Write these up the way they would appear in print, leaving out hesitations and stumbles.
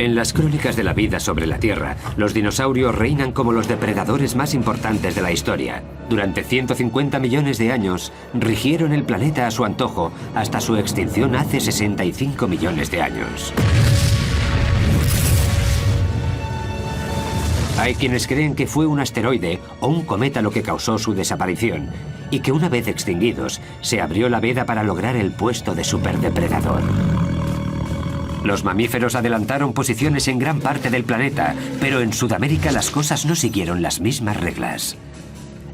En las crónicas de la vida sobre la Tierra, los dinosaurios reinan como los depredadores más importantes de la historia. Durante 150 millones de años, rigieron el planeta a su antojo hasta su extinción hace 65 millones de años. Hay quienes creen que fue un asteroide o un cometa lo que causó su desaparición, y que una vez extinguidos, se abrió la veda para lograr el puesto de superdepredador. Los mamíferos adelantaron posiciones en gran parte del planeta, pero en Sudamérica las cosas no siguieron las mismas reglas.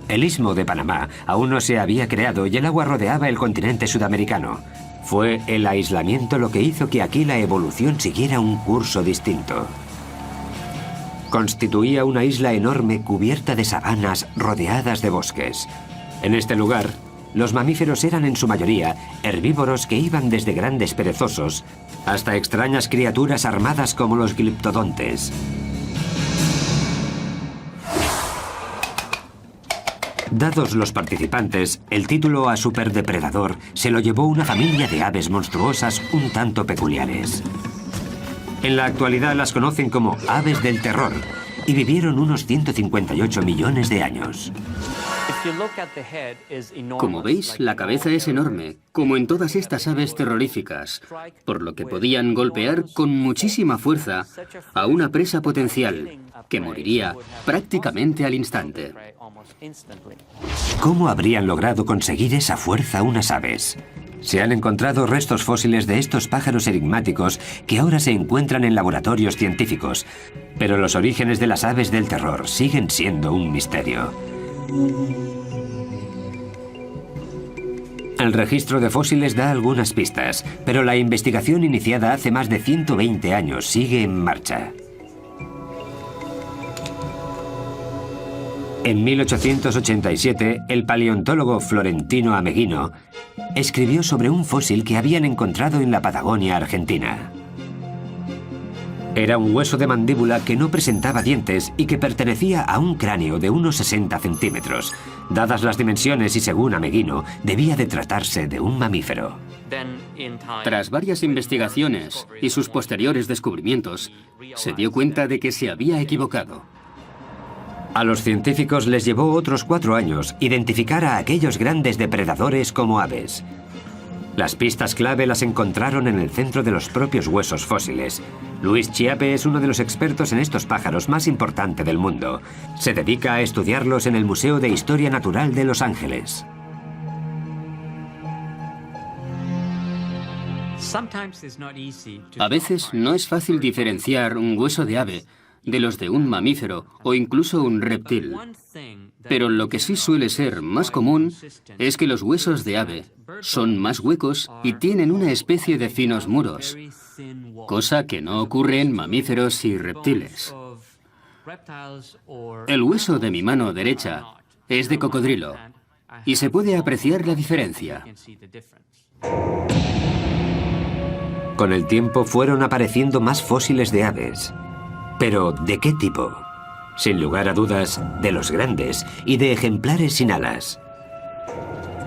El Istmo de Panamá aún no se había creado y el agua rodeaba el continente sudamericano. Fue el aislamiento lo que hizo que aquí la evolución siguiera un curso distinto. Constituía una isla enorme cubierta de sabanas rodeadas de bosques. En este lugar, los mamíferos eran en su mayoría herbívoros que iban desde grandes perezosos hasta extrañas criaturas armadas como los gliptodontes. Dados los participantes, el título a superdepredador se lo llevó una familia de aves monstruosas un tanto peculiares. En la actualidad las conocen como aves del terror y vivieron unos 158 millones de años. Como veis, la cabeza es enorme, como en todas estas aves terroríficas, por lo que podían golpear con muchísima fuerza a una presa potencial, que moriría prácticamente al instante. ¿Cómo habrían logrado conseguir esa fuerza unas aves? Se han encontrado restos fósiles de estos pájaros enigmáticos que ahora se encuentran en laboratorios científicos, pero los orígenes de las aves del terror siguen siendo un misterio. El registro de fósiles da algunas pistas, pero la investigación iniciada hace más de 120 años sigue en marcha. En 1887, el paleontólogo Florentino Ameghino escribió sobre un fósil que habían encontrado en la Patagonia argentina. Era un hueso de mandíbula que no presentaba dientes y que pertenecía a un cráneo de unos 60 centímetros. Dadas las dimensiones y según Ameghino, debía de tratarse de un mamífero. Tras varias investigaciones y sus posteriores descubrimientos, se dio cuenta de que se había equivocado. A los científicos les llevó otros 4 años identificar a aquellos grandes depredadores como aves. Las pistas clave las encontraron en el centro de los propios huesos fósiles. Luis Chiappe es uno de los expertos en estos pájaros más importante del mundo. Se dedica a estudiarlos en el Museo de Historia Natural de Los Ángeles. A veces no es fácil diferenciar un hueso de ave de los de un mamífero o incluso un reptil. Pero lo que sí suele ser más común es que los huesos de ave son más huecos y tienen una especie de finos muros, cosa que no ocurre en mamíferos y reptiles. El hueso de mi mano derecha es de cocodrilo y se puede apreciar la diferencia. Con el tiempo fueron apareciendo más fósiles de aves. ¿Pero de qué tipo? Sin lugar a dudas, de los grandes y de ejemplares sin alas.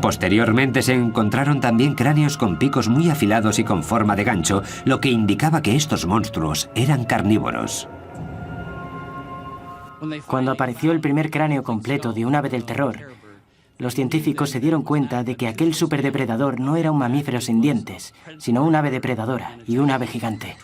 Posteriormente se encontraron también cráneos con picos muy afilados y con forma de gancho, lo que indicaba que estos monstruos eran carnívoros. Cuando apareció el primer cráneo completo de un ave del terror, los científicos se dieron cuenta de que aquel superdepredador no era un mamífero sin dientes, sino un ave depredadora y un ave gigante.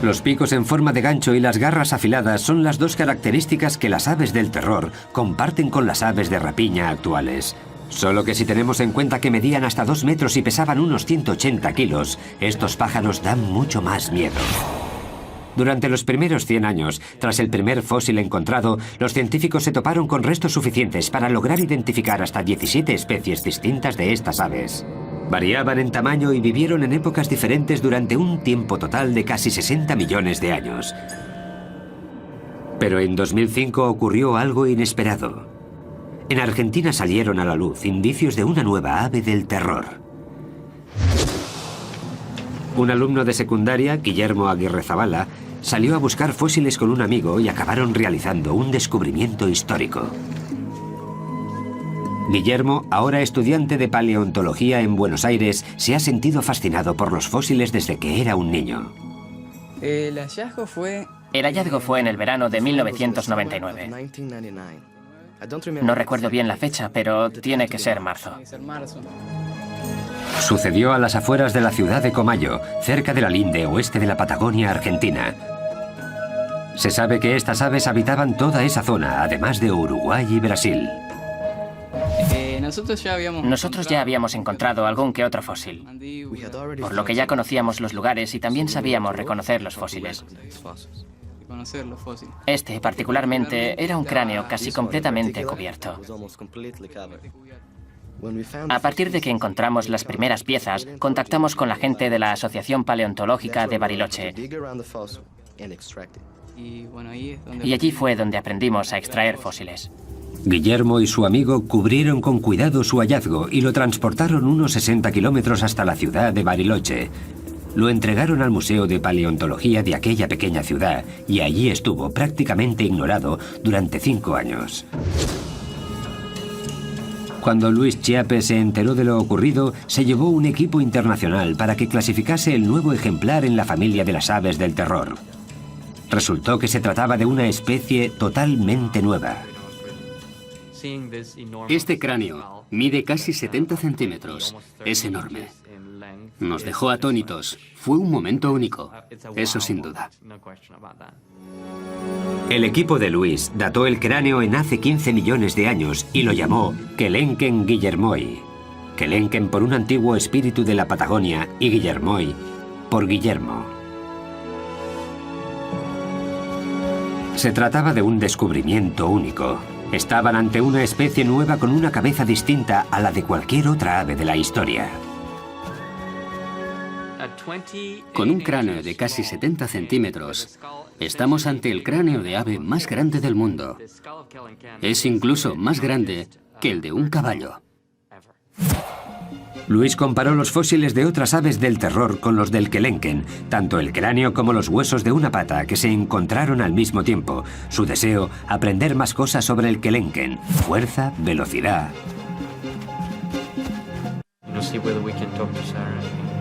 Los picos en forma de gancho y las garras afiladas son las dos características que las aves del terror comparten con las aves de rapiña actuales. Solo que si tenemos en cuenta que medían hasta 2 metros y pesaban unos 180 kilos, estos pájaros dan mucho más miedo. Durante los primeros 100 años, tras el primer fósil encontrado, los científicos se toparon con restos suficientes para lograr identificar hasta 17 especies distintas de estas aves. Variaban en tamaño y vivieron en épocas diferentes durante un tiempo total de casi 60 millones de años. Pero en 2005 ocurrió algo inesperado. En Argentina salieron a la luz indicios de una nueva ave del terror. Un alumno de secundaria, Guillermo Aguirrezabala, salió a buscar fósiles con un amigo y acabaron realizando un descubrimiento histórico. Guillermo, ahora estudiante de paleontología en Buenos Aires, se ha sentido fascinado por los fósiles desde que era un niño. El hallazgo fue en el verano de 1999. No recuerdo bien la fecha, pero tiene que ser marzo. Sucedió a las afueras de la ciudad de Comayo, cerca de la linde oeste de la Patagonia Argentina. Se sabe que estas aves habitaban toda esa zona, además de Uruguay y Brasil. Nosotros ya habíamos encontrado algún que otro fósil, por lo que ya conocíamos los lugares y también sabíamos reconocer los fósiles. Este, particularmente, era un cráneo casi completamente cubierto. A partir de que encontramos las primeras piezas, contactamos con la gente de la Asociación Paleontológica de Bariloche. Y allí fue donde aprendimos a extraer fósiles. Guillermo y su amigo cubrieron con cuidado su hallazgo y lo transportaron unos 60 kilómetros hasta la ciudad de Bariloche. Lo entregaron al Museo de Paleontología de aquella pequeña ciudad y allí estuvo prácticamente ignorado durante 5 años. Cuando Luis Chiappe se enteró de lo ocurrido, se llevó un equipo internacional para que clasificase el nuevo ejemplar en la familia de las aves del terror. Resultó que se trataba de una especie totalmente nueva. Este cráneo mide casi 70 centímetros. Es enorme. Nos dejó atónitos. Fue un momento único. Eso sin duda. El equipo de Luis dató el cráneo en hace 15 millones de años y lo llamó Kelenken guillermoi. Kelenken por un antiguo espíritu de la Patagonia y Guillermoi por Guillermo. Se trataba de un descubrimiento único. Estaban ante una especie nueva con una cabeza distinta a la de cualquier otra ave de la historia. Con un cráneo de casi 70 centímetros, estamos ante el cráneo de ave más grande del mundo. Es incluso más grande que el de un caballo. Luis comparó los fósiles de otras aves del terror con los del Kelenken, tanto el cráneo como los huesos de una pata que se encontraron al mismo tiempo. Su deseo, aprender más cosas sobre el Kelenken, fuerza, velocidad.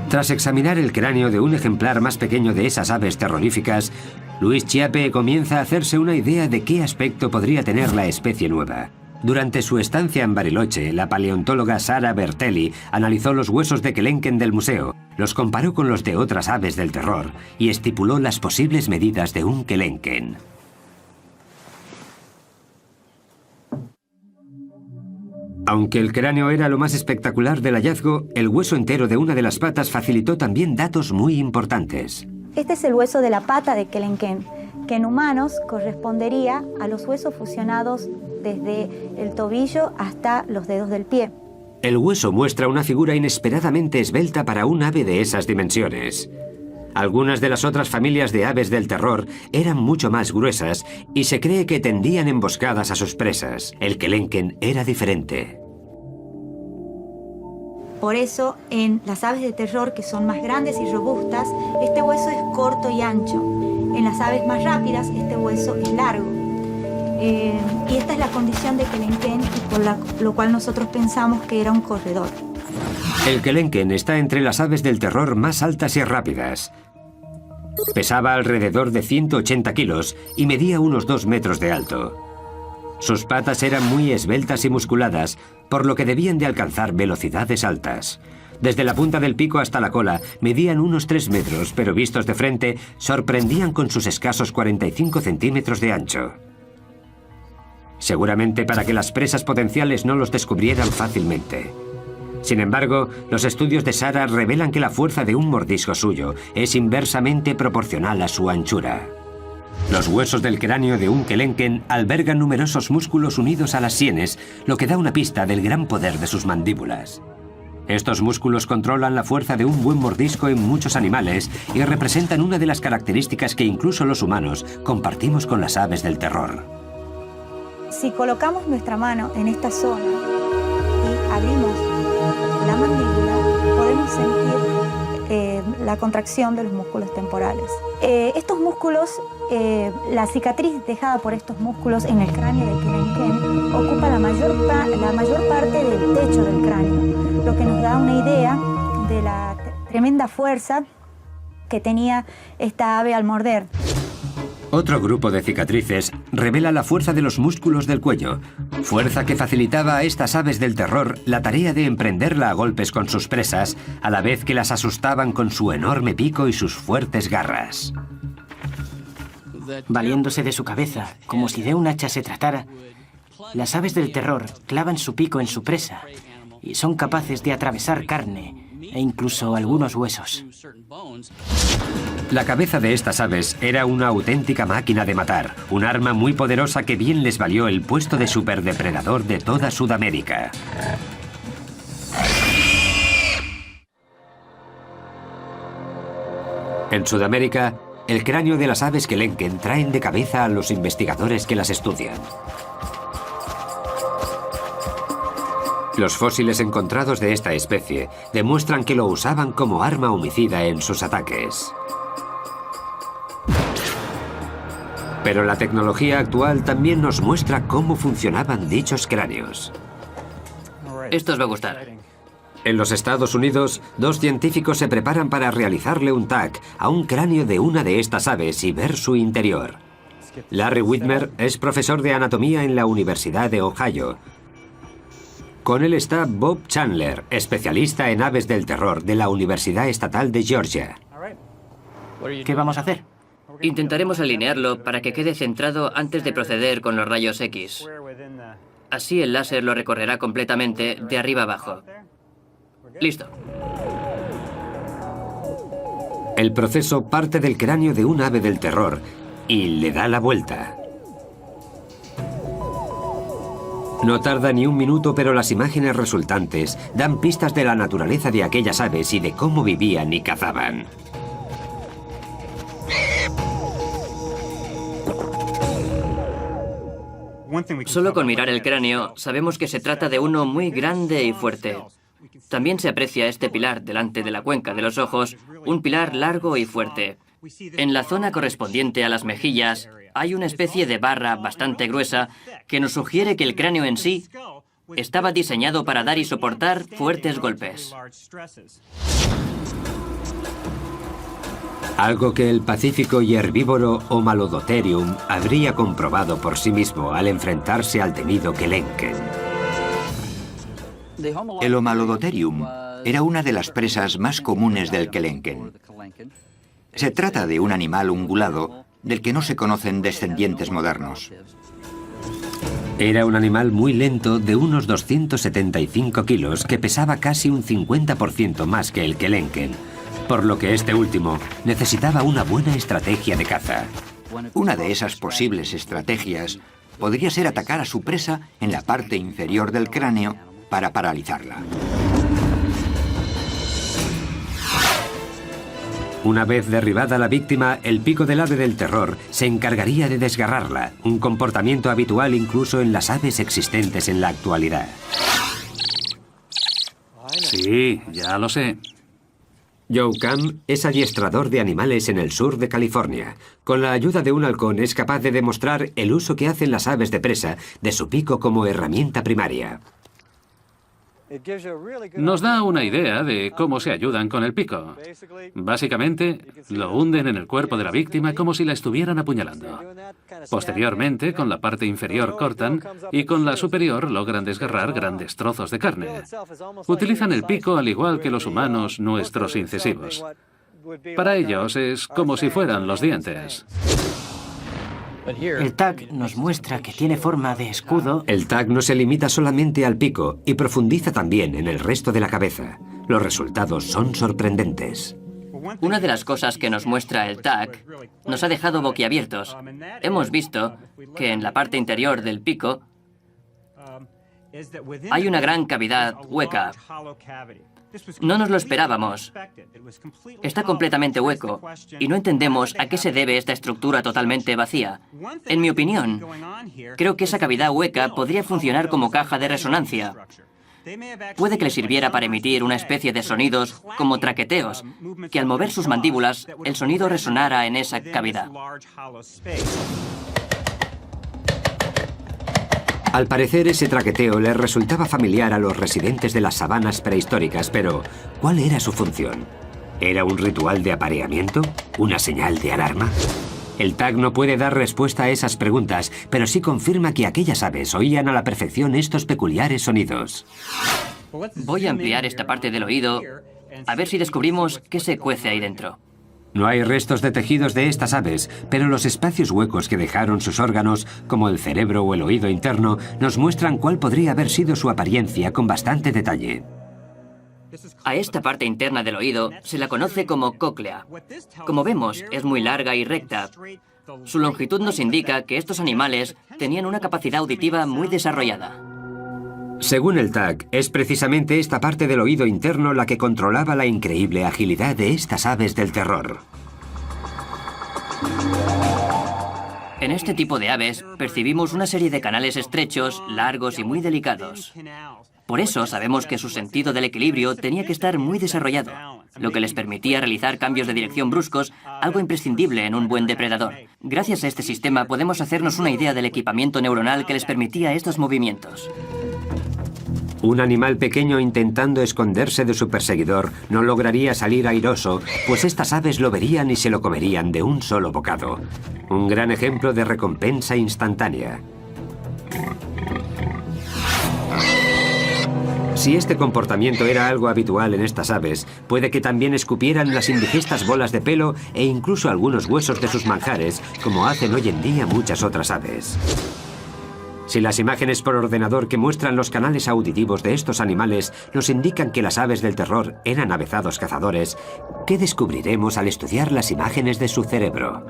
Tras examinar el cráneo de un ejemplar más pequeño de esas aves terroríficas, Luis Chiappe comienza a hacerse una idea de qué aspecto podría tener la especie nueva. Durante su estancia en Bariloche, la paleontóloga Sara Bertelli analizó los huesos de Kelenken del museo, los comparó con los de otras aves del terror y estipuló las posibles medidas de un Kelenken. Aunque el cráneo era lo más espectacular del hallazgo, el hueso entero de una de las patas facilitó también datos muy importantes. Este es el hueso de la pata de Kelenken, que en humanos correspondería a los huesos fusionados desde el tobillo hasta los dedos del pie. El hueso muestra una figura inesperadamente esbelta para un ave de esas dimensiones. Algunas de las otras familias de aves del terror eran mucho más gruesas y se cree que tendían emboscadas a sus presas. El Kelenken era diferente. Por eso, en las aves de terror que son más grandes y robustas, este hueso es corto y ancho. En las aves más rápidas, este hueso es largo. Y esta es la condición de Kelenken, por lo cual nosotros pensamos que era un corredor. El Kelenken está entre las aves del terror más altas y rápidas. Pesaba alrededor de 180 kilos y medía unos 2 metros de alto. Sus patas eran muy esbeltas y musculadas, por lo que debían de alcanzar velocidades altas. Desde la punta del pico hasta la cola medían unos 3 metros, pero vistos de frente sorprendían con sus escasos 45 centímetros de ancho. Seguramente para que las presas potenciales no los descubrieran fácilmente. Sin embargo, los estudios de Sara revelan que la fuerza de un mordisco suyo es inversamente proporcional a su anchura. Los huesos del cráneo de un Kelenken albergan numerosos músculos unidos a las sienes, lo que da una pista del gran poder de sus mandíbulas. Estos músculos controlan la fuerza de un buen mordisco en muchos animales y representan una de las características que incluso los humanos compartimos con las aves del terror. Si colocamos nuestra mano en esta zona y abrimos la mandíbula, podemos sentir la contracción de los músculos temporales. Estos músculos, la cicatriz dejada por estos músculos en el cráneo de Kelenken ocupa la mayor parte del techo del cráneo, lo que nos da una idea de la tremenda fuerza que tenía esta ave al morder. Otro grupo de cicatrices revela la fuerza de los músculos del cuello, fuerza que facilitaba a estas aves del terror la tarea de emprenderla a golpes con sus presas, a la vez que las asustaban con su enorme pico y sus fuertes garras. Valiéndose de su cabeza, como si de un hacha se tratara, las aves del terror clavan su pico en su presa y son capaces de atravesar carne e incluso algunos huesos. La cabeza de estas aves era una auténtica máquina de matar, un arma muy poderosa que bien les valió el puesto de superdepredador de toda Sudamérica. En Sudamérica, el cráneo de las aves Kelenken traen de cabeza a los investigadores que las estudian. Los fósiles encontrados de esta especie demuestran que lo usaban como arma homicida en sus ataques. Pero la tecnología actual también nos muestra cómo funcionaban dichos cráneos. Esto os va a gustar. En los Estados Unidos, 2 científicos se preparan para realizarle un TAC a un cráneo de una de estas aves y ver su interior. Larry Whitmer es profesor de anatomía en la Universidad de Ohio. Con él está Bob Chandler, especialista en aves del terror de la Universidad Estatal de Georgia. ¿Qué vamos a hacer? Intentaremos alinearlo para que quede centrado antes de proceder con los rayos X. Así el láser lo recorrerá completamente de arriba abajo. Listo. El proceso parte del cráneo de un ave del terror y le da la vuelta. No tarda ni un minuto, pero las imágenes resultantes dan pistas de la naturaleza de aquellas aves y de cómo vivían y cazaban. Solo con mirar el cráneo sabemos que se trata de uno muy grande y fuerte. También se aprecia este pilar delante de la cuenca de los ojos, un pilar largo y fuerte. En la zona correspondiente a las mejillas hay una especie de barra bastante gruesa que nos sugiere que el cráneo en sí estaba diseñado para dar y soportar fuertes golpes. Algo que el pacífico y herbívoro Homalodotherium habría comprobado por sí mismo al enfrentarse al temido Kelenken. El Homalodotherium era una de las presas más comunes del Kelenken. Se trata de un animal ungulado del que no se conocen descendientes modernos. Era un animal muy lento de unos 275 kilos que pesaba casi un 50% más que el Kelenken, por lo que este último necesitaba una buena estrategia de caza. Una de esas posibles estrategias podría ser atacar a su presa en la parte inferior del cráneo para paralizarla. Una vez derribada la víctima, el pico del ave del terror se encargaría de desgarrarla, un comportamiento habitual incluso en las aves existentes en la actualidad. Sí, ya lo sé. Joe Cam es adiestrador de animales en el sur de California. Con la ayuda de un halcón es capaz de demostrar el uso que hacen las aves de presa de su pico como herramienta primaria. Nos da una idea de cómo se ayudan con el pico. Básicamente, lo hunden en el cuerpo de la víctima como si la estuvieran apuñalando. Posteriormente, con la parte inferior cortan y con la superior logran desgarrar grandes trozos de carne. Utilizan el pico al igual que los humanos nuestros incisivos. Para ellos es como si fueran los dientes. El TAC nos muestra que tiene forma de escudo. El TAC no se limita solamente al pico y profundiza también en el resto de la cabeza. Los resultados son sorprendentes. Una de las cosas que nos muestra el TAC nos ha dejado boquiabiertos. Hemos visto que en la parte interior del pico hay una gran cavidad hueca. No nos lo esperábamos. Está completamente hueco y no entendemos a qué se debe esta estructura totalmente vacía. En mi opinión, creo que esa cavidad hueca podría funcionar como caja de resonancia. Puede que le sirviera para emitir una especie de sonidos como traqueteos, que al mover sus mandíbulas, el sonido resonara en esa cavidad. Al parecer, ese traqueteo les resultaba familiar a los residentes de las sabanas prehistóricas, pero ¿cuál era su función? ¿Era un ritual de apareamiento? ¿Una señal de alarma? El TAC no puede dar respuesta a esas preguntas, pero sí confirma que aquellas aves oían a la perfección estos peculiares sonidos. Voy a ampliar esta parte del oído a ver si descubrimos qué se cuece ahí dentro. No hay restos de tejidos de estas aves, pero los espacios huecos que dejaron sus órganos, como el cerebro o el oído interno, nos muestran cuál podría haber sido su apariencia con bastante detalle. A esta parte interna del oído se la conoce como cóclea. Como vemos, es muy larga y recta. Su longitud nos indica que estos animales tenían una capacidad auditiva muy desarrollada. Según el TAC, es precisamente esta parte del oído interno la que controlaba la increíble agilidad de estas aves del terror. En este tipo de aves percibimos una serie de canales estrechos, largos y muy delicados. Por eso sabemos que su sentido del equilibrio tenía que estar muy desarrollado, lo que les permitía realizar cambios de dirección bruscos, algo imprescindible en un buen depredador. Gracias a este sistema podemos hacernos una idea del equipamiento neuronal que les permitía estos movimientos. Un animal pequeño intentando esconderse de su perseguidor no lograría salir airoso, pues estas aves lo verían y se lo comerían de un solo bocado. Un gran ejemplo de recompensa instantánea. Si este comportamiento era algo habitual en estas aves, puede que también escupieran las indigestas bolas de pelo e incluso algunos huesos de sus manjares, como hacen hoy en día muchas otras aves. Si las imágenes por ordenador que muestran los canales auditivos de estos animales nos indican que las aves del terror eran avezados cazadores, ¿qué descubriremos al estudiar las imágenes de su cerebro?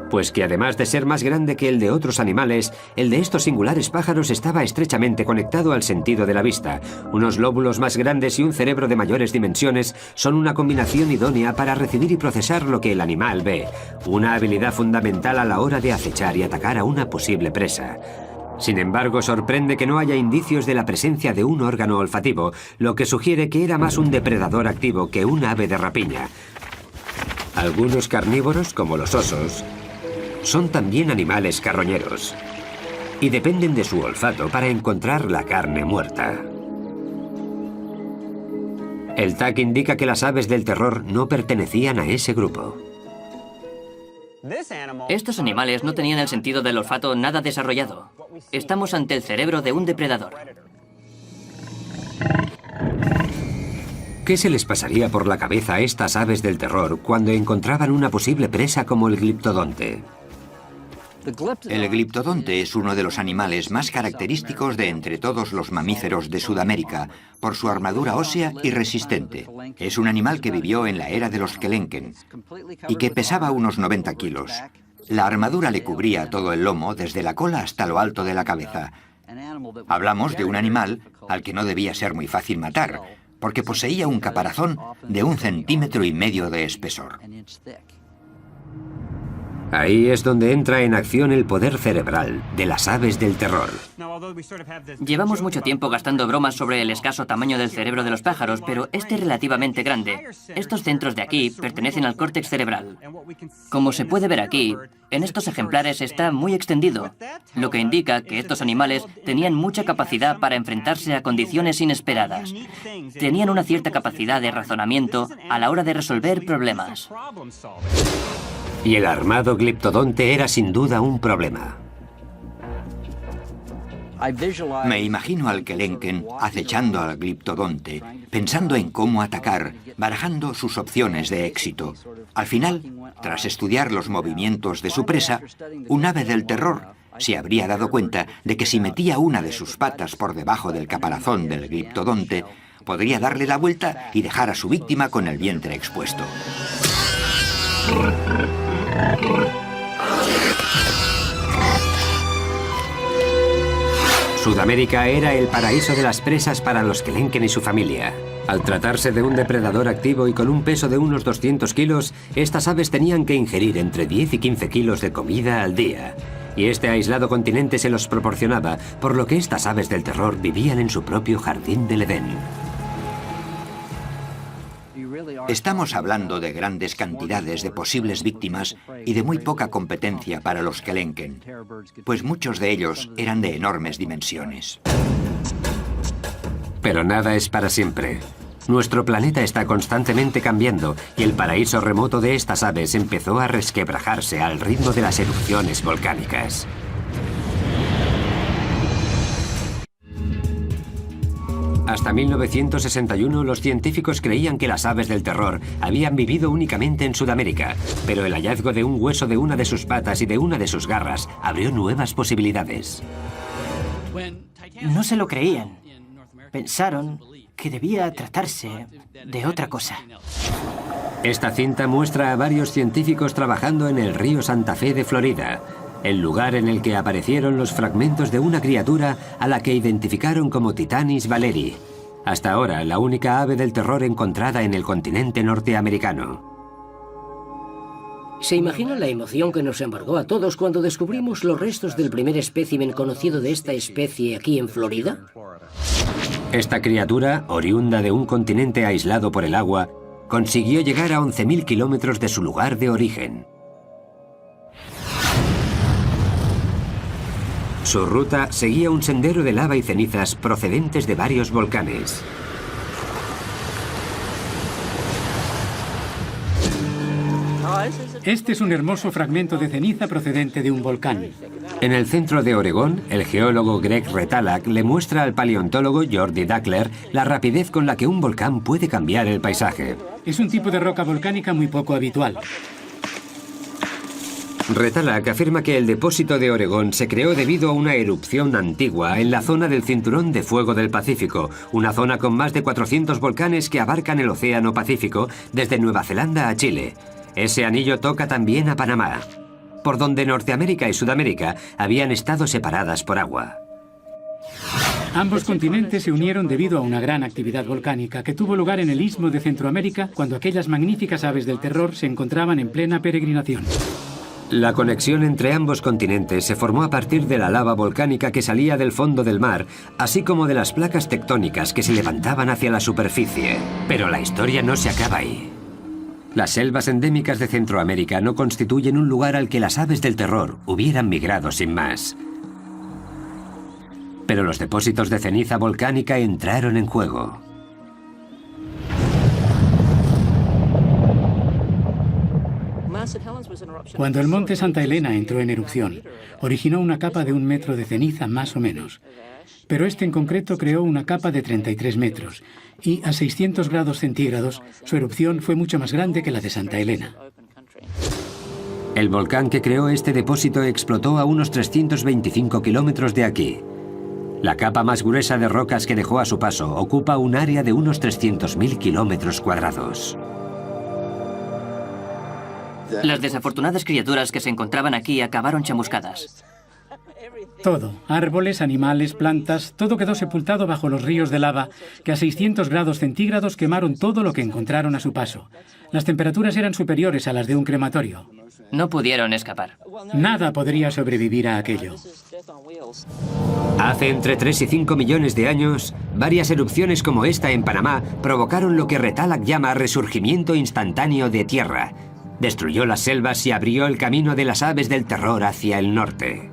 Pues que además de ser más grande que el de otros animales, el de estos singulares pájaros estaba estrechamente conectado al sentido de la vista. Unos lóbulos más grandes y un cerebro de mayores dimensiones son una combinación idónea para recibir y procesar lo que el animal ve, una habilidad fundamental a la hora de acechar y atacar a una posible presa. Sin embargo, sorprende que no haya indicios de la presencia de un órgano olfativo, lo que sugiere que era más un depredador activo que un ave de rapiña. Algunos carnívoros, como los osos, son también animales carroñeros y dependen de su olfato para encontrar la carne muerta. El TAC indica que las aves del terror no pertenecían a ese grupo. Estos animales no tenían el sentido del olfato nada desarrollado. Estamos ante el cerebro de un depredador. ¿Qué se les pasaría por la cabeza a estas aves del terror cuando encontraban una posible presa como el gliptodonte? El gliptodonte es uno de los animales más característicos de entre todos los mamíferos de Sudamérica, por su armadura ósea y resistente. Es un animal que vivió en la era de los Kelenken y que pesaba unos 90 kilos. La armadura le cubría todo el lomo, desde la cola hasta lo alto de la cabeza. Hablamos de un animal al que no debía ser muy fácil matar, porque poseía un caparazón de 1,5 centímetros de espesor. Ahí es donde entra en acción el poder cerebral de las aves del terror. Llevamos mucho tiempo gastando bromas sobre el escaso tamaño del cerebro de los pájaros, pero este es relativamente grande. Estos centros de aquí pertenecen al córtex cerebral. Como se puede ver aquí, en estos ejemplares está muy extendido, lo que indica que estos animales tenían mucha capacidad para enfrentarse a condiciones inesperadas. Tenían una cierta capacidad de razonamiento a la hora de resolver problemas. Y el armado gliptodonte era sin duda un problema. Me imagino al Kelenken acechando al gliptodonte, pensando en cómo atacar, barajando sus opciones de éxito. Al final, tras estudiar los movimientos de su presa, un ave del terror se habría dado cuenta de que si metía una de sus patas por debajo del caparazón del gliptodonte, podría darle la vuelta y dejar a su víctima con el vientre expuesto. Sudamérica era el paraíso de las presas para los Kelenken y su familia. Al tratarse de un depredador activo y con un peso de unos 200 kilos, estas aves tenían que ingerir entre 10 y 15 kilos de comida al día. Y este aislado continente se los proporcionaba, por lo que estas aves del terror vivían en su propio jardín del Edén. Estamos hablando de grandes cantidades de posibles víctimas y de muy poca competencia para los Kelenken, pues muchos de ellos eran de enormes dimensiones. Pero nada es para siempre. Nuestro planeta está constantemente cambiando y el paraíso remoto de estas aves empezó a resquebrajarse al ritmo de las erupciones volcánicas. Hasta 1961 los científicos creían que las aves del terror habían vivido únicamente en Sudamérica, pero el hallazgo de un hueso de una de sus patas y de una de sus garras abrió nuevas posibilidades. No se lo creían. Pensaron que debía tratarse de otra cosa. Esta cinta muestra a varios científicos trabajando en el río Santa Fe de Florida, el lugar en el que aparecieron los fragmentos de una criatura a la que identificaron como Titanis valeri, hasta ahora la única ave del terror encontrada en el continente norteamericano. ¿Se imagina la emoción que nos embargó a todos cuando descubrimos los restos del primer espécimen conocido de esta especie aquí en Florida? Esta criatura, oriunda de un continente aislado por el agua, consiguió llegar a 11.000 kilómetros de su lugar de origen. Su ruta seguía un sendero de lava y cenizas procedentes de varios volcanes. Este es un hermoso fragmento de ceniza procedente de un volcán. En el centro de Oregón, el geólogo Greg Retalak le muestra al paleontólogo Jordi Dackler la rapidez con la que un volcán puede cambiar el paisaje. Es un tipo de roca volcánica muy poco habitual. Retalak afirma que el depósito de Oregón se creó debido a una erupción antigua en la zona del Cinturón de Fuego del Pacífico, una zona con más de 400 volcanes que abarcan el Océano Pacífico desde Nueva Zelanda a Chile. Ese anillo toca también a Panamá, por donde Norteamérica y Sudamérica habían estado separadas por agua. Ambos continentes se unieron debido a una gran actividad volcánica que tuvo lugar en el Istmo de Centroamérica cuando aquellas magníficas aves del terror se encontraban en plena peregrinación. La conexión entre ambos continentes se formó a partir de la lava volcánica que salía del fondo del mar, así como de las placas tectónicas que se levantaban hacia la superficie. Pero la historia no se acaba ahí. Las selvas endémicas de Centroamérica no constituyen un lugar al que las aves del terror hubieran migrado sin más. Pero los depósitos de ceniza volcánica entraron en juego. Cuando el monte Santa Elena entró en erupción, originó una capa de 1 metro de ceniza más o menos. Pero este en concreto creó una capa de 33 metros y a 600 grados centígrados su erupción fue mucho más grande que la de Santa Elena. El volcán que creó este depósito explotó a unos 325 kilómetros de aquí. La capa más gruesa de rocas que dejó a su paso ocupa un área de unos 300.000 kilómetros cuadrados. Las desafortunadas criaturas que se encontraban aquí acabaron chamuscadas. Todo, árboles, animales, plantas, todo quedó sepultado bajo los ríos de lava que a 600 grados centígrados quemaron todo lo que encontraron a su paso. Las temperaturas eran superiores a las de un crematorio. No pudieron escapar. Nada podría sobrevivir a aquello. Hace entre 3 y 5 millones de años, varias erupciones como esta en Panamá provocaron lo que Retalak llama resurgimiento instantáneo de tierra. Destruyó las selvas y abrió el camino de las aves del terror hacia el norte.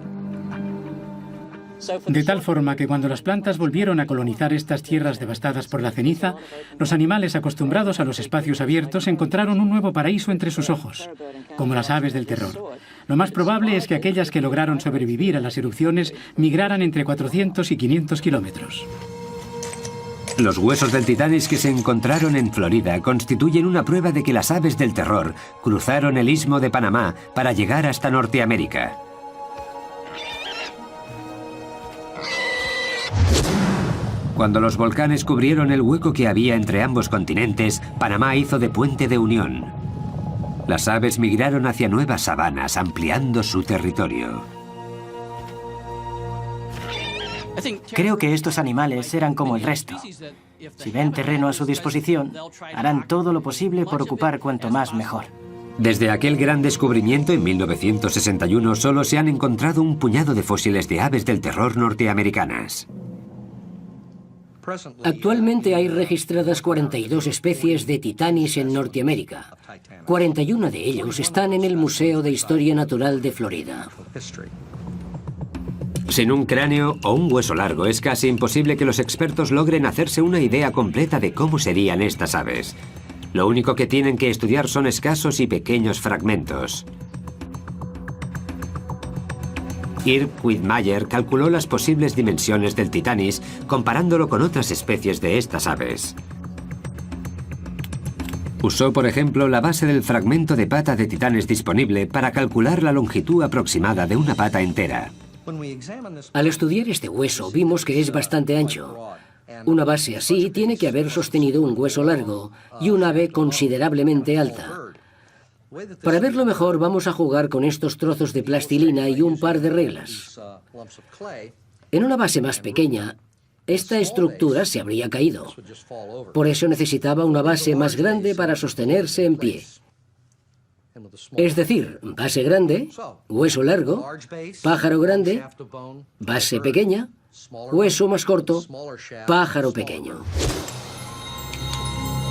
De tal forma que cuando las plantas volvieron a colonizar estas tierras devastadas por la ceniza, los animales acostumbrados a los espacios abiertos encontraron un nuevo paraíso entre sus ojos, como las aves del terror. Lo más probable es que aquellas que lograron sobrevivir a las erupciones migraran entre 400 y 500 kilómetros. Los huesos del Titanis que se encontraron en Florida constituyen una prueba de que las aves del terror cruzaron el Istmo de Panamá para llegar hasta Norteamérica. Cuando los volcanes cubrieron el hueco que había entre ambos continentes, Panamá hizo de puente de unión. Las aves migraron hacia nuevas sabanas, ampliando su territorio. Creo que estos animales eran como el resto. Si ven terreno a su disposición, harán todo lo posible por ocupar cuanto más mejor. Desde aquel gran descubrimiento en 1961 solo se han encontrado un puñado de fósiles de aves del terror norteamericanas. Actualmente hay registradas 42 especies de Titanis en Norteamérica. 41 de ellos están en el Museo de Historia Natural de Florida. Sin un cráneo o un hueso largo es casi imposible que los expertos logren hacerse una idea completa de cómo serían estas aves. Lo único que tienen que estudiar son escasos y pequeños fragmentos. Irv Quittmeyer calculó las posibles dimensiones del Titanis comparándolo con otras especies de estas aves. Usó, por ejemplo, la base del fragmento de pata de Titanes disponible para calcular la longitud aproximada de una pata entera. Al estudiar este hueso vimos que es bastante ancho. Una base así tiene que haber sostenido un hueso largo y un ave considerablemente alta. Para verlo mejor vamos a jugar con estos trozos de plastilina y un par de reglas. En una base más pequeña, esta estructura se habría caído. Por eso necesitaba una base más grande para sostenerse en pie. Es decir, base grande, hueso largo, pájaro grande, base pequeña, hueso más corto, pájaro pequeño.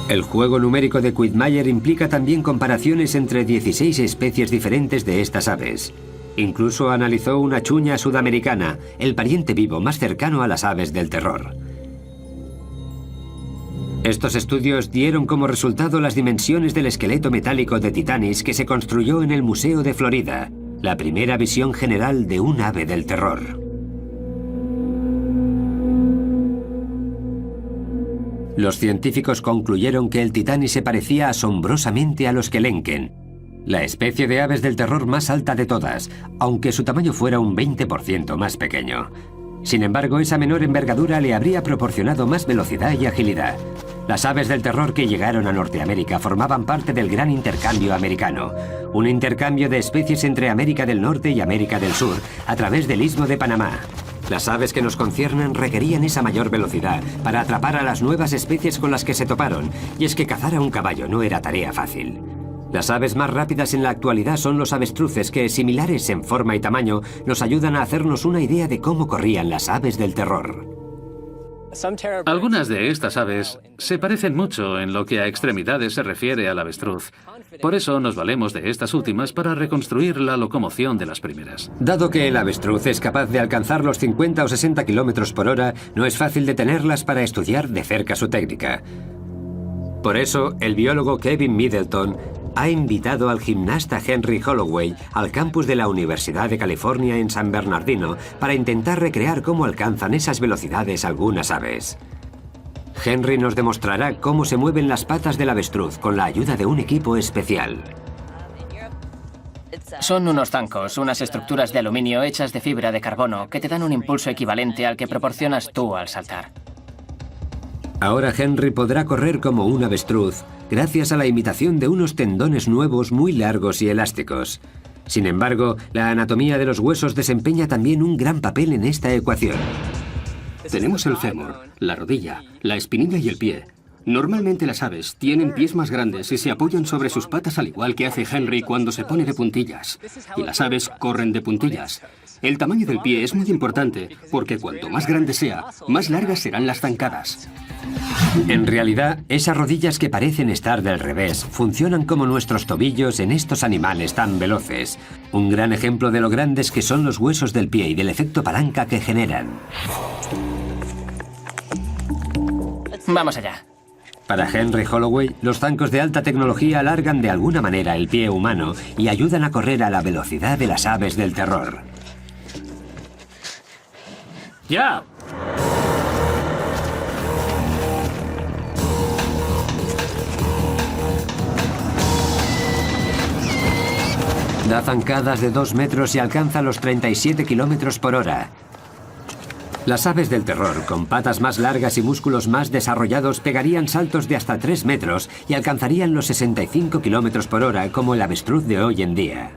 El juego numérico de Quittmeyer implica también comparaciones entre 16 especies diferentes de estas aves. Incluso analizó una chuña sudamericana, el pariente vivo más cercano a las aves del terror. Estos estudios dieron como resultado las dimensiones del esqueleto metálico de Titanis que se construyó en el Museo de Florida, la primera visión general de un ave del terror. Los científicos concluyeron que el Titanis se parecía asombrosamente a los Kelenken, la especie de aves del terror más alta de todas, aunque su tamaño fuera un 20% más pequeño. Sin embargo, esa menor envergadura le habría proporcionado más velocidad y agilidad. Las aves del terror que llegaron a Norteamérica formaban parte del Gran Intercambio Americano, un intercambio de especies entre América del Norte y América del Sur a través del Istmo de Panamá. Las aves que nos conciernen requerían esa mayor velocidad para atrapar a las nuevas especies con las que se toparon, y es que cazar a un caballo no era tarea fácil. Las aves más rápidas en la actualidad son los avestruces que, similares en forma y tamaño, nos ayudan a hacernos una idea de cómo corrían las aves del terror. Algunas de estas aves se parecen mucho en lo que a extremidades se refiere al avestruz. Por eso nos valemos de estas últimas para reconstruir la locomoción de las primeras. Dado que el avestruz es capaz de alcanzar los 50 o 60 kilómetros por hora, no es fácil detenerlas para estudiar de cerca su técnica. Por eso, el biólogo Kevin Middleton ha invitado al gimnasta Henry Holloway al campus de la Universidad de California en San Bernardino para intentar recrear cómo alcanzan esas velocidades algunas aves. Henry nos demostrará cómo se mueven las patas del avestruz con la ayuda de un equipo especial. Son unos zancos, unas estructuras de aluminio hechas de fibra de carbono que te dan un impulso equivalente al que proporcionas tú al saltar. Ahora Henry podrá correr como un avestruz, gracias a la imitación de unos tendones nuevos muy largos y elásticos. Sin embargo, la anatomía de los huesos desempeña también un gran papel en esta ecuación. Tenemos el fémur, la rodilla, la espinilla y el pie. Normalmente las aves tienen pies más grandes y se apoyan sobre sus patas al igual que hace Henry cuando se pone de puntillas. Y las aves corren de puntillas. El tamaño del pie es muy importante porque cuanto más grande sea, más largas serán las zancadas. En realidad, esas rodillas que parecen estar del revés funcionan como nuestros tobillos en estos animales tan veloces. Un gran ejemplo de lo grandes que son los huesos del pie y del efecto palanca que generan. Vamos allá. Para Henry Holloway, los zancos de alta tecnología alargan de alguna manera el pie humano y ayudan a correr a la velocidad de las aves del terror. ¡Ya! Da zancadas de 2 metros y alcanza los 37 kilómetros por hora. Las aves del terror, con patas más largas y músculos más desarrollados, pegarían saltos de hasta 3 metros y alcanzarían los 65 kilómetros por hora como el avestruz de hoy en día.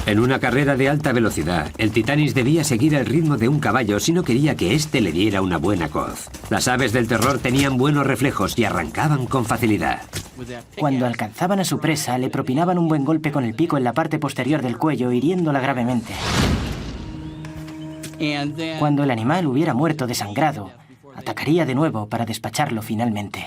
En una carrera de alta velocidad, el Titanis debía seguir el ritmo de un caballo si no quería que éste le diera una buena coz. Las aves del terror tenían buenos reflejos y arrancaban con facilidad. Cuando alcanzaban a su presa, le propinaban un buen golpe con el pico en la parte posterior del cuello, hiriéndola gravemente. Cuando el animal hubiera muerto desangrado, atacaría de nuevo para despacharlo finalmente.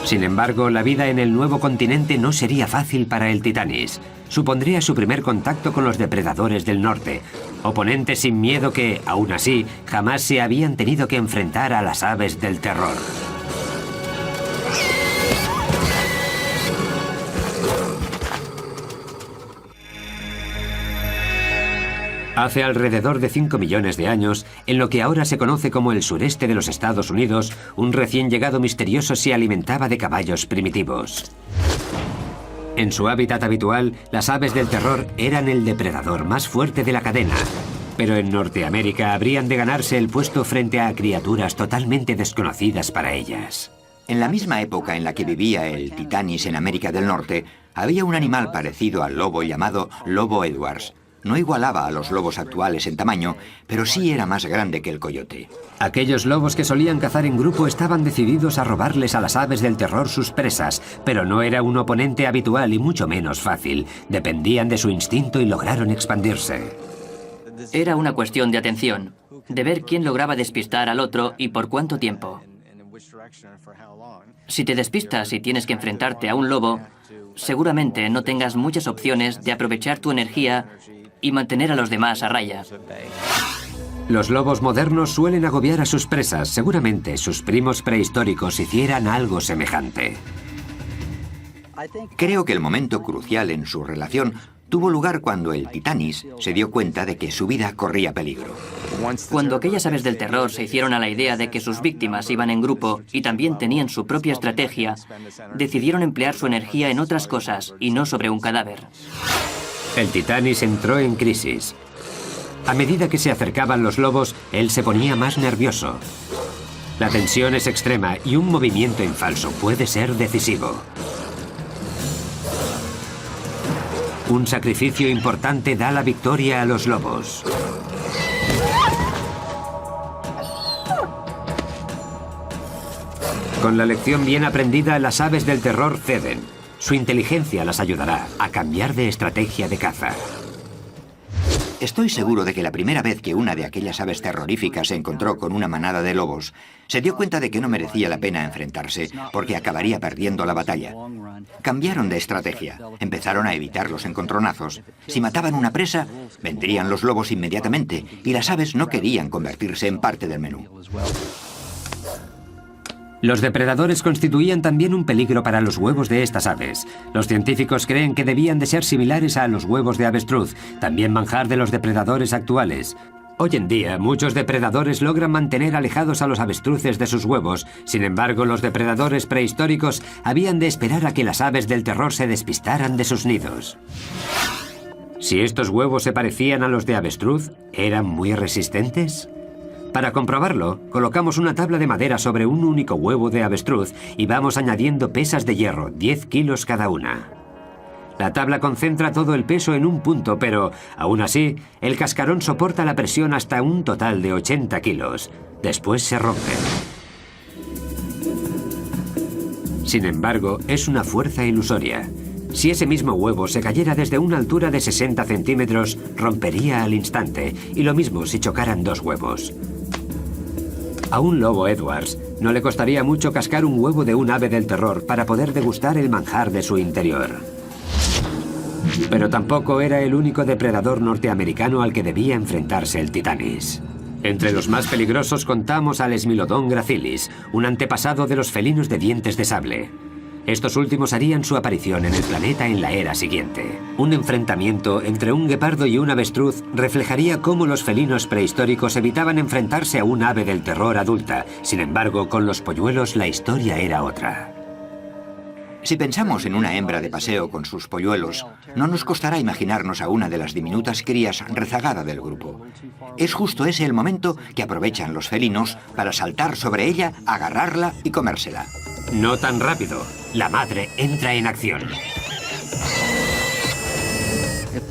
Sin embargo, la vida en el nuevo continente no sería fácil para el Titanis. Supondría su primer contacto con los depredadores del norte, oponentes sin miedo que, aún así, jamás se habían tenido que enfrentar a las aves del terror. Hace alrededor de 5 millones de años, en lo que ahora se conoce como el sureste de los Estados Unidos, un recién llegado misterioso se alimentaba de caballos primitivos. En su hábitat habitual, las aves del terror eran el depredador más fuerte de la cadena, pero en Norteamérica habrían de ganarse el puesto frente a criaturas totalmente desconocidas para ellas. En la misma época en la que vivía el Titanis en América del Norte, había un animal parecido al lobo llamado lobo Edwards. No igualaba a los lobos actuales en tamaño, pero sí era más grande que el coyote. Aquellos lobos que solían cazar en grupo estaban decididos a robarles a las aves del terror sus presas, pero no era un oponente habitual y mucho menos fácil. Dependían de su instinto y lograron expandirse. Era una cuestión de atención, de ver quién lograba despistar al otro y por cuánto tiempo. Si te despistas y tienes que enfrentarte a un lobo, seguramente no tengas muchas opciones de aprovechar tu energía y mantener a los demás a raya. Los lobos modernos suelen agobiar a sus presas. Seguramente sus primos prehistóricos hicieran algo semejante. Creo que el momento crucial en su relación tuvo lugar cuando el Titanis se dio cuenta de que su vida corría peligro. Cuando aquellas aves del terror se hicieron a la idea de que sus víctimas iban en grupo y también tenían su propia estrategia, decidieron emplear su energía en otras cosas y no sobre un cadáver. El Titanis entró en crisis. A medida que se acercaban los lobos, él se ponía más nervioso. La tensión es extrema y un movimiento en falso puede ser decisivo. Un sacrificio importante da la victoria a los lobos. Con la lección bien aprendida, las aves del terror ceden. Su inteligencia las ayudará a cambiar de estrategia de caza. Estoy seguro de que la primera vez que una de aquellas aves terroríficas se encontró con una manada de lobos, se dio cuenta de que no merecía la pena enfrentarse porque acabaría perdiendo la batalla. Cambiaron de estrategia, empezaron a evitar los encontronazos. Si mataban una presa, vendrían los lobos inmediatamente y las aves no querían convertirse en parte del menú. Los depredadores constituían también un peligro para los huevos de estas aves. Los científicos creen que debían de ser similares a los huevos de avestruz, también manjar de los depredadores actuales. Hoy en día, muchos depredadores logran mantener alejados a los avestruces de sus huevos. Sin embargo, los depredadores prehistóricos habían de esperar a que las aves del terror se despistaran de sus nidos. Si estos huevos se parecían a los de avestruz, ¿eran muy resistentes? Para comprobarlo, colocamos una tabla de madera sobre un único huevo de avestruz y vamos añadiendo pesas de hierro, 10 kilos cada una. La tabla concentra todo el peso en un punto, pero, aún así, el cascarón soporta la presión hasta un total de 80 kilos. Después se rompe. Sin embargo, es una fuerza ilusoria. Si ese mismo huevo se cayera desde una altura de 60 centímetros, rompería al instante, y lo mismo si chocaran dos huevos. A un lobo Edwards no le costaría mucho cascar un huevo de un ave del terror para poder degustar el manjar de su interior. Pero tampoco era el único depredador norteamericano al que debía enfrentarse el Titanis. Entre los más peligrosos contamos al Smilodon gracilis, un antepasado de los felinos de dientes de sable. Estos últimos harían su aparición en el planeta en la era siguiente. Un enfrentamiento entre un guepardo y un avestruz reflejaría cómo los felinos prehistóricos evitaban enfrentarse a un ave del terror adulta. Sin embargo, con los polluelos la historia era otra. Si pensamos en una hembra de paseo con sus polluelos, no nos costará imaginarnos a una de las diminutas crías rezagada del grupo. Es justo ese el momento que aprovechan los felinos para saltar sobre ella, agarrarla y comérsela. No tan rápido. La madre entra en acción.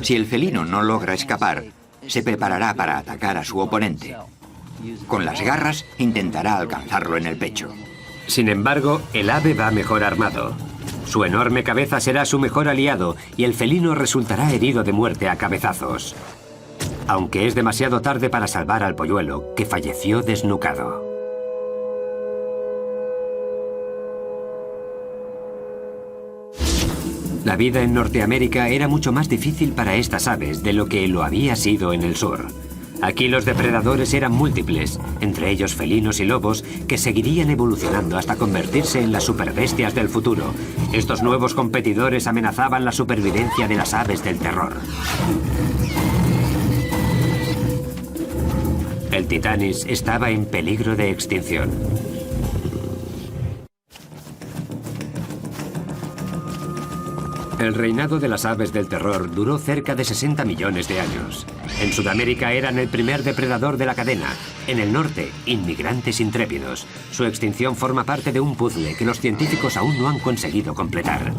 Si el felino no logra escapar, se preparará para atacar a su oponente. Con las garras intentará alcanzarlo en el pecho. Sin embargo, el ave va mejor armado. Su enorme cabeza será su mejor aliado y el felino resultará herido de muerte a cabezazos. Aunque es demasiado tarde para salvar al polluelo, que falleció desnucado. La vida en Norteamérica era mucho más difícil para estas aves de lo que lo había sido en el sur. Aquí los depredadores eran múltiples, entre ellos felinos y lobos, que seguirían evolucionando hasta convertirse en las superbestias del futuro. Estos nuevos competidores amenazaban la supervivencia de las aves del terror. El Titanis estaba en peligro de extinción. El reinado de las aves del terror duró cerca de 60 millones de años. En Sudamérica eran el primer depredador de la cadena. En el norte, inmigrantes intrépidos. Su extinción forma parte de un puzzle que los científicos aún no han conseguido completar.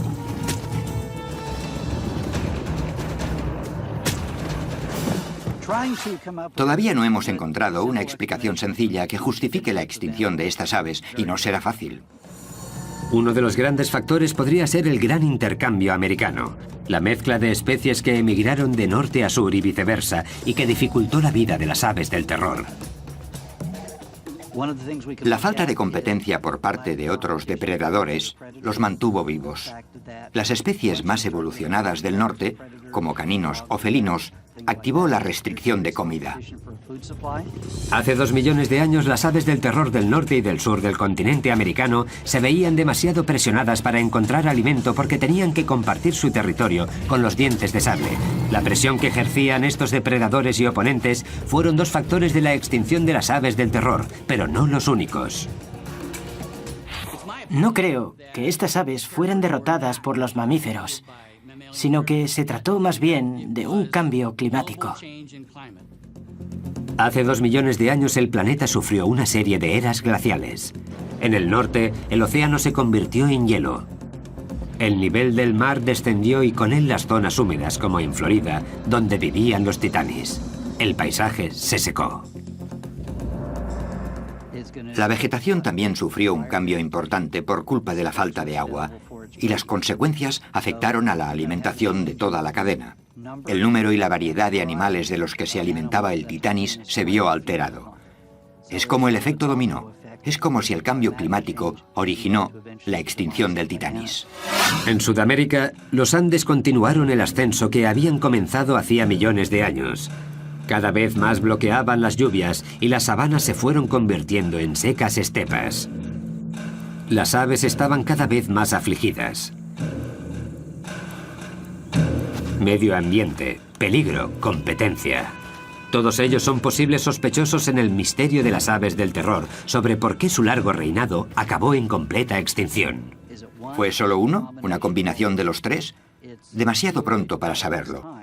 Todavía no hemos encontrado una explicación sencilla que justifique la extinción de estas aves, y no será fácil. Uno de los grandes factores podría ser el gran intercambio americano, la mezcla de especies que emigraron de norte a sur y viceversa, y que dificultó la vida de las aves del terror. La falta de competencia por parte de otros depredadores los mantuvo vivos. Las especies más evolucionadas del norte, como caninos o felinos, activó la restricción de comida. Hace 2 millones de años las aves del terror del norte y del sur del continente americano se veían demasiado presionadas para encontrar alimento porque tenían que compartir su territorio con los dientes de sable. La presión que ejercían estos depredadores y oponentes fueron 2 factores de la extinción de las aves del terror, pero no los únicos. No creo que estas aves fueran derrotadas por los mamíferos, sino que se trató más bien de un cambio climático. Hace 2 millones de años el planeta sufrió una serie de eras glaciales. En el norte, el océano se convirtió en hielo. El nivel del mar descendió y con él las zonas húmedas, como en Florida, donde vivían los titanis. El paisaje se secó. La vegetación también sufrió un cambio importante por culpa de la falta de agua, y las consecuencias afectaron a la alimentación de toda la cadena. El número y la variedad de animales de los que se alimentaba el Titanis se vio alterado. Es como el efecto dominó. Es como si el cambio climático originó la extinción del Titanis. En Sudamérica, los Andes continuaron el ascenso que habían comenzado hacía millones de años. Cada vez más bloqueaban las lluvias y las sabanas se fueron convirtiendo en secas estepas. Las aves estaban cada vez más afligidas. Medio ambiente, peligro, competencia. Todos ellos son posibles sospechosos en el misterio de las aves del terror sobre por qué su largo reinado acabó en completa extinción. ¿Fue solo uno? ¿Una combinación de los 3? Demasiado pronto para saberlo.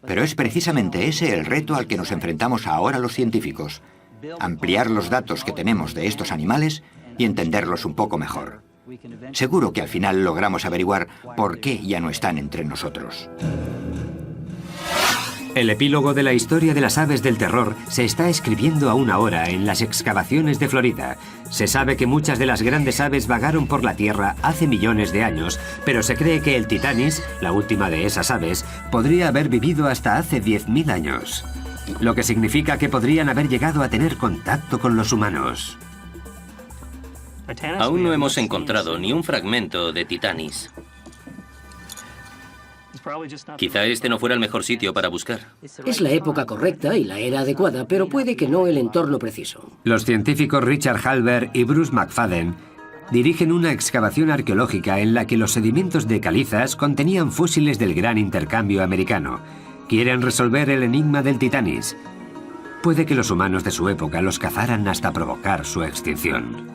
Pero es precisamente ese el reto al que nos enfrentamos ahora los científicos. Ampliar los datos que tenemos de estos animales y entenderlos un poco mejor. Seguro que al final logramos averiguar por qué ya no están entre nosotros. El epílogo de la historia de las aves del terror se está escribiendo aún ahora en las excavaciones de Florida. Se sabe que muchas de las grandes aves vagaron por la Tierra hace millones de años, pero se cree que el Titanis, la última de esas aves, podría haber vivido hasta hace 10.000 años. Lo que significa que podrían haber llegado a tener contacto con los humanos. Aún no hemos encontrado ni un fragmento de Titanis. Quizá este no fuera el mejor sitio para buscar. Es la época correcta y la era adecuada, pero puede que no el entorno preciso. Los científicos Richard Halber y Bruce McFadden dirigen una excavación arqueológica en la que los sedimentos de calizas contenían fósiles del gran intercambio americano. Quieren resolver el enigma del Titanis. Puede que los humanos de su época los cazaran hasta provocar su extinción.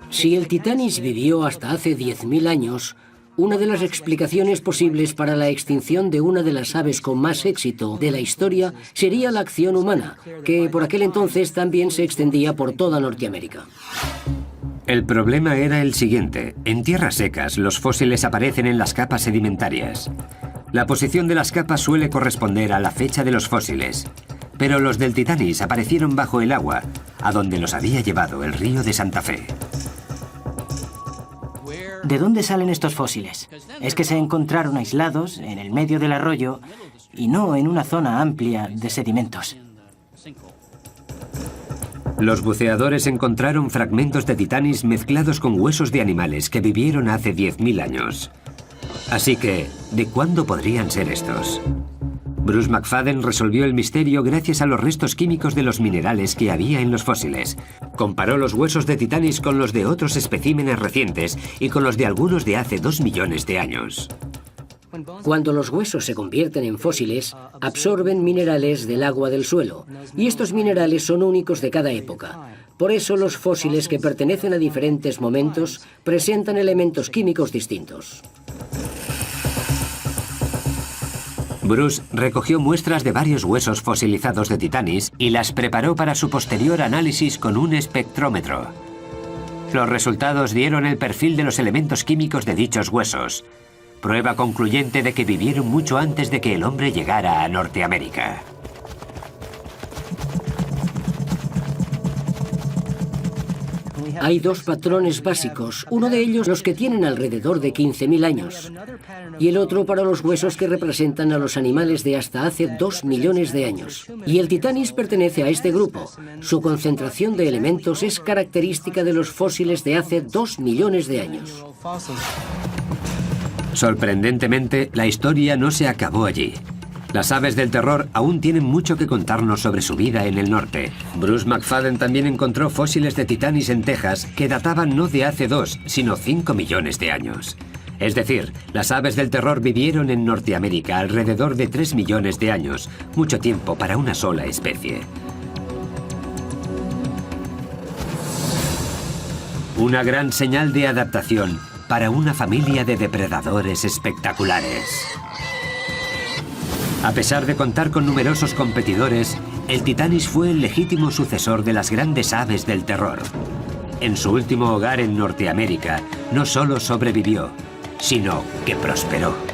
Si el Titanis vivió hasta hace 10.000 años, una de las explicaciones posibles para la extinción de una de las aves con más éxito de la historia sería la acción humana, que por aquel entonces también se extendía por toda Norteamérica. El problema era el siguiente. En tierras secas, los fósiles aparecen en las capas sedimentarias. La posición de las capas suele corresponder a la fecha de los fósiles. Pero los del Titanis aparecieron bajo el agua, a donde los había llevado el río de Santa Fe. ¿De dónde salen estos fósiles? Es que se encontraron aislados en el medio del arroyo y no en una zona amplia de sedimentos. Los buceadores encontraron fragmentos de Titanis mezclados con huesos de animales que vivieron hace 10.000 años. Así que, ¿de cuándo podrían ser estos? Bruce McFadden resolvió el misterio gracias a los restos químicos de los minerales que había en los fósiles. Comparó los huesos de Titanis con los de otros especímenes recientes y con los de algunos de hace 2 millones de años. Cuando los huesos se convierten en fósiles, absorben minerales del agua del suelo, y estos minerales son únicos de cada época. Por eso los fósiles que pertenecen a diferentes momentos presentan elementos químicos distintos. Bruce recogió muestras de varios huesos fosilizados de Titanis y las preparó para su posterior análisis con un espectrómetro. Los resultados dieron el perfil de los elementos químicos de dichos huesos, prueba concluyente de que vivieron mucho antes de que el hombre llegara a Norteamérica. Hay dos patrones básicos, uno de ellos los que tienen alrededor de 15.000 años, y el otro para los huesos que representan a los animales de hasta hace 2 millones de años. Y el Titanis pertenece a este grupo. Su concentración de elementos es característica de los fósiles de hace 2 millones de años. Sorprendentemente, la historia no se acabó allí. Las aves del terror aún tienen mucho que contarnos sobre su vida en el norte. Bruce McFadden también encontró fósiles de Titanis en Texas que databan no de hace 2, sino 5 millones de años. Es decir, las aves del terror vivieron en Norteamérica alrededor de 3 millones de años, mucho tiempo para una sola especie. Una gran señal de adaptación para una familia de depredadores espectaculares. A pesar de contar con numerosos competidores, el Titanis fue el legítimo sucesor de las grandes aves del terror. En su último hogar en Norteamérica, no solo sobrevivió, sino que prosperó.